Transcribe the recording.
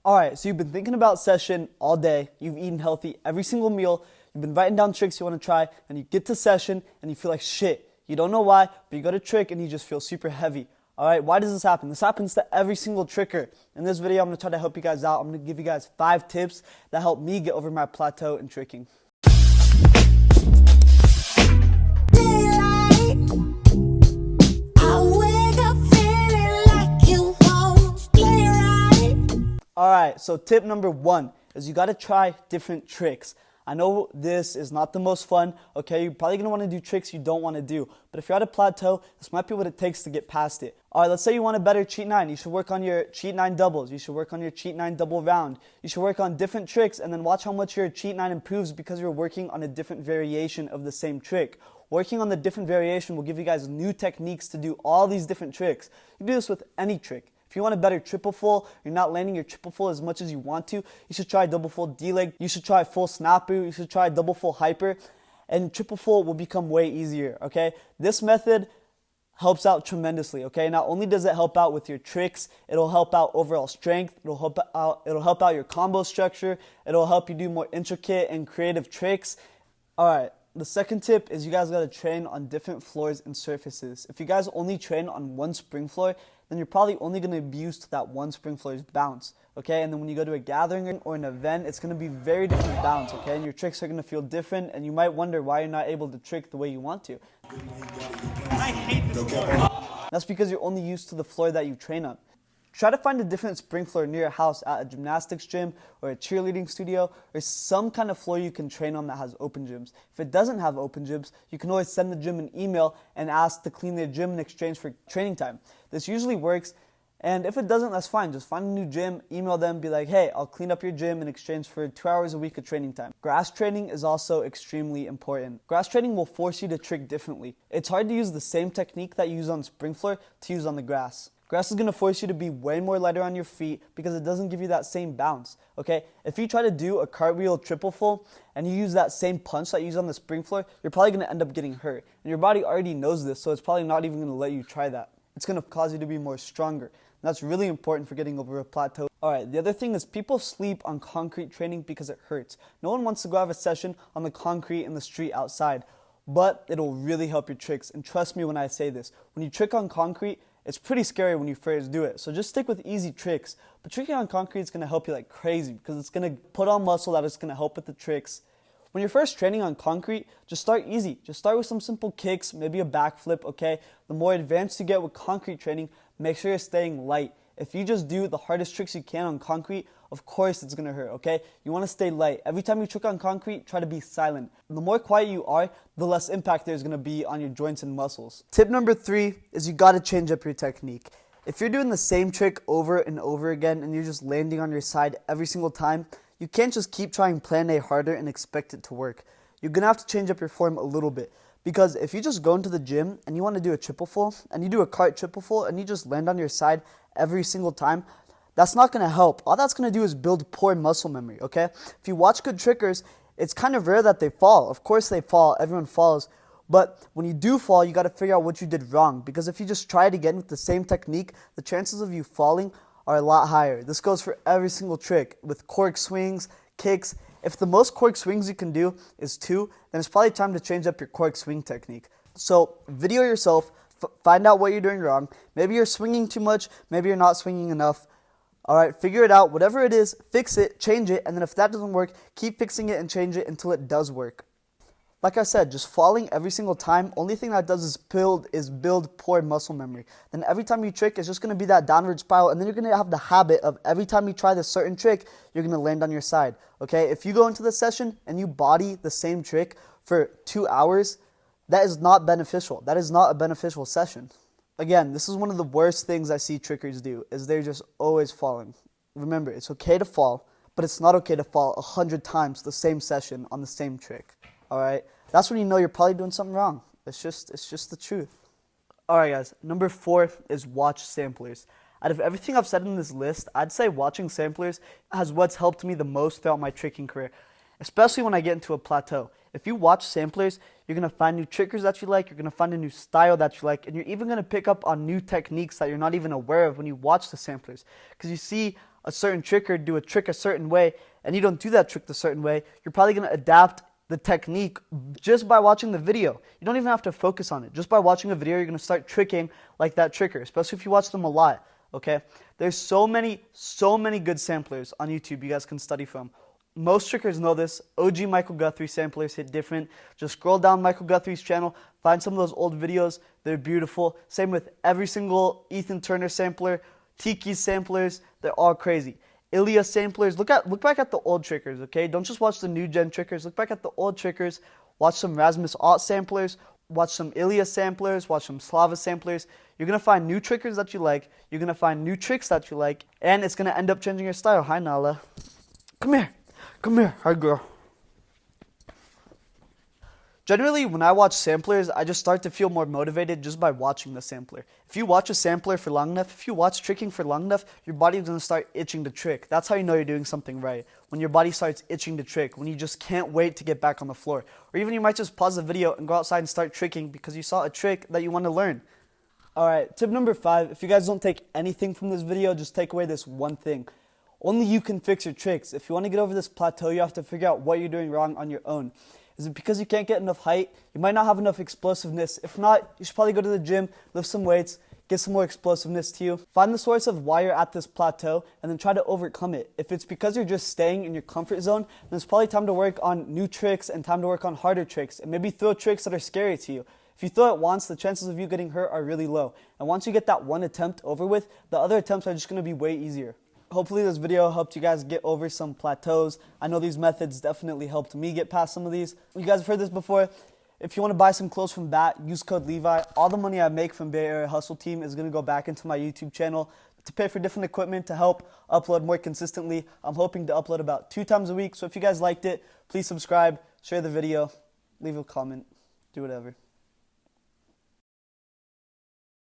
All right, so you've been thinking about session all day. You've eaten healthy every single meal. You've been writing down tricks you want to try, and you get to session and you feel like shit. You don't know why, but you go to trick and you just feel super heavy. All right, why does this happen? This happens to every single tricker. In this video, I'm going to try to help you guys out. I'm going to give you guys 5 tips that help me get over my plateau in tricking. Alright, so tip number 1 is you got to try different tricks. I know this is not the most fun, okay? You're probably going to want to do tricks you don't want to do. But if you're at a plateau, this might be what it takes to get past it. Alright, let's say you want a better cheat 9. You should work on your cheat 9 doubles. You should work on your cheat 9 double round. You should work on different tricks and then watch how much your cheat 9 improves because you're working on a different variation of the same trick. Working on the different variation will give you guys new techniques to do all these different tricks. You do this with any trick. If you want a better triple full, you're not landing your triple full as much as you want to, you should try double full D-leg, you should try full snapu, you should try double full hyper, and triple full will become way easier, okay? This method helps out tremendously, okay? Not only does it help out with your tricks, it'll help out overall strength, it'll help out your combo structure, it'll help you do more intricate and creative tricks. All right. The second tip is you guys got to train on different floors and surfaces. If you guys only train on one spring floor, then you're probably only going to be used to that one spring floor's bounce, okay? And then when you go to a gathering or an event, it's going to be very different bounce, okay? And your tricks are going to feel different, and you might wonder why you're not able to trick the way you want to. I hate this floor. That's because you're only used to the floor that you train on. Try to find a different spring floor near your house at a gymnastics gym or a cheerleading studio or some kind of floor you can train on that has open gyms. If it doesn't have open gyms, you can always send the gym an email and ask to clean their gym in exchange for training time. This usually works, and if it doesn't, that's fine. Just find a new gym, email them, be like, hey, I'll clean up your gym in exchange for 2 hours a week of training time. Grass training is also extremely important. Grass training will force you to trick differently. It's hard to use the same technique that you use on spring floor to use on the grass. Grass is going to force you to be way more lighter on your feet because it doesn't give you that same bounce, okay? If you try to do a cartwheel triple full and you use that same punch that you use on the spring floor, you're probably going to end up getting hurt. And your body already knows this, so it's probably not even going to let you try that. It's going to cause you to be more stronger. And that's really important for getting over a plateau. All right, the other thing is people sleep on concrete training because it hurts. No one wants to go have a session on the concrete in the street outside, but it'll really help your tricks. And trust me when I say this, when you trick on concrete, it's pretty scary when you first do it. So just stick with easy tricks. But tricking on concrete is going to help you like crazy because it's going to put on muscle that is going to help with the tricks. When you're first training on concrete, just start easy. Just start with some simple kicks, maybe a backflip, okay? The more advanced you get with concrete training, make sure you're staying light. If you just do the hardest tricks you can on concrete, of course it's going to hurt, okay? You want to stay light. Every time you trick on concrete, try to be silent. The more quiet you are, the less impact there's going to be on your joints and muscles. Tip number 3 is you got to change up your technique. If you're doing the same trick over and over again and you're just landing on your side every single time, you can't just keep trying plan A harder and expect it to work. You're going to have to change up your form a little bit. Because if you just go into the gym and you want to do a triple full and you do a cart triple full and you just land on your side every single time, that's not going to help. All that's going to do is build poor muscle memory, okay? If you watch good trickers, it's kind of rare that they fall. Of course they fall. Everyone falls. But when you do fall, you got to figure out what you did wrong. Because if you just try it again with the same technique, the chances of you falling are a lot higher. This goes for every single trick with cork swings, kicks. If the most cork swings you can do is 2, then it's probably time to change up your cork swing technique. So video yourself, find out what you're doing wrong. Maybe you're swinging too much, maybe you're not swinging enough. All right, figure it out. Whatever it is, fix it, change it, and then if that doesn't work, keep fixing it and change it until it does work. Like I said, just falling every single time, only thing that does is build poor muscle memory. Then every time you trick, it's just going to be that downward spiral, and then you're going to have the habit of every time you try this certain trick, you're going to land on your side, okay? If you go into the session and you body the same trick for 2 hours, that is not beneficial. That is not a beneficial session. Again, this is one of the worst things I see trickers do, is they're just always falling. Remember, it's okay to fall, but it's not okay to fall 100 times the same session on the same trick. All right, that's when you know you're probably doing something wrong. It's just the truth. All right, guys. Number 4 is watch samplers. Out of everything I've said in this list, I'd say watching samplers has what's helped me the most throughout my tricking career, especially when I get into a plateau. If you watch samplers, you're going to find new triggers that you like, you're going to find a new style that you like, and you're even going to pick up on new techniques that you're not even aware of when you watch the samplers. Because you see a certain trick or do a trick a certain way, and you don't do that trick the certain way, you're probably going to adapt the technique just by watching the video. You don't even have to focus on it. Just by watching a video, you're going to start tricking like that tricker, especially if you watch them a lot, okay? There's so many good samplers on YouTube you guys can study from. Most trickers know this. OG Michael Guthrie samplers hit different. Just scroll down Michael Guthrie's channel, find some of those old videos. They're beautiful. Same with every single Ethan Turner sampler, Tiki's samplers. They're all crazy. Ilya samplers. Look back at the old trickers, okay? Don't just watch the new gen trickers. Look back at the old trickers. Watch some Rasmus Ott samplers. Watch some Ilya samplers. Watch some Slava samplers. You're going to find new trickers that you like. You're going to find new tricks that you like. And it's going to end up changing your style. Hi, Nala. Come here. Come here. Hi, girl. Generally, when I watch samplers, I just start to feel more motivated just by watching the sampler. If you watch a sampler for long enough, if you watch tricking for long enough, your body is going to start itching to trick. That's how you know you're doing something right. When your body starts itching to trick, when you just can't wait to get back on the floor. Or even you might just pause the video and go outside and start tricking because you saw a trick that you want to learn. Alright, tip number 5. If you guys don't take anything from this video, just take away this one thing. Only you can fix your tricks. If you want to get over this plateau, you have to figure out what you're doing wrong on your own. Is it because you can't get enough height? You might not have enough explosiveness. If not, you should probably go to the gym, lift some weights, get some more explosiveness to you. Find the source of why you're at this plateau and then try to overcome it. If it's because you're just staying in your comfort zone, then it's probably time to work on new tricks and time to work on harder tricks and maybe throw tricks that are scary to you. If you throw it once, the chances of you getting hurt are really low. And once you get that one attempt over with, the other attempts are just going to be way easier. Hopefully this video helped you guys get over some plateaus. I know these methods definitely helped me get past some of these. You guys have heard this before. If you want to buy some clothes from Bat, use code Levi. All the money I make from Bay Area Hustle Team is going to go back into my YouTube channel to pay for different equipment to help upload more consistently. I'm hoping to upload about 2 times a week. So if you guys liked it, please subscribe, share the video, leave a comment, do whatever.